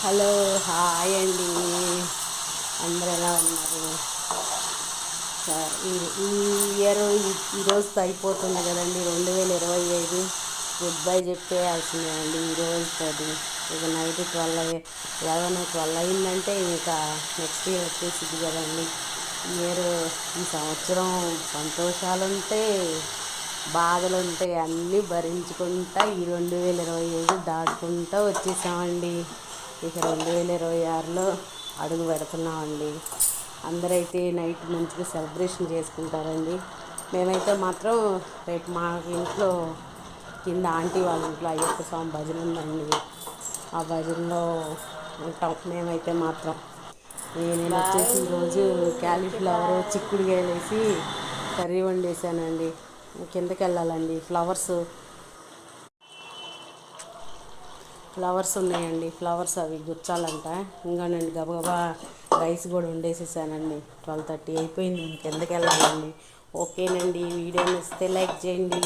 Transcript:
Hello, hi అండి. అందరు ఎలా ఉన్నారు? ఈ ఈ ఇయర్ ఈరోజుతో అయిపోతుంది కదండి. 2025 గుడ్ బై చెప్పేయాల్సిందే అండి ఈరోజుతోటి. ఇక నైట్ 11 అయిందంటే ఇంకా నెక్స్ట్ ఇయర్ వచ్చేసింది కదండి. ఇయర్ ఈ సంవత్సరం సంతోషాలు ఉంటాయి, బాధలు ఉంటాయి, అన్నీ భరించుకుంటా ఈ 2025 దాటుకుంటూ వచ్చేసామండి. ఇక 2026లో అడుగు పెడుతున్నామండి. అందరైతే నైట్ మంచిగా సెలబ్రేషన్ చేసుకుంటారండి. మేమైతే మాత్రం రేపు మా ఇంట్లో కింద ఆంటీ వాళ్ళ ఇంట్లో అయ్యప్ప స్వామి భజన ఉందండి. ఆ భజనలో ఉంటాం మేమైతే మాత్రం. నేను వచ్చేసి ఈరోజు క్యాలీఫ్లవర్ చిక్కుడుకాయలు వేసి కర్రీ వండేసానండి. కిందకి వెళ్ళాలండి. ఫ్లవర్స్ ఉన్నాయండి. ఫ్లవర్స్ అవి గుచ్చాలంట. ఇంకానండి గబగబా రైస్ కూడా వండేసేసానండి. 12:30 అయిపోయింది. కిందకి వెళ్ళాలండి. ఓకేనండి. వీడియో నచ్చితే లైక్ చేయండి.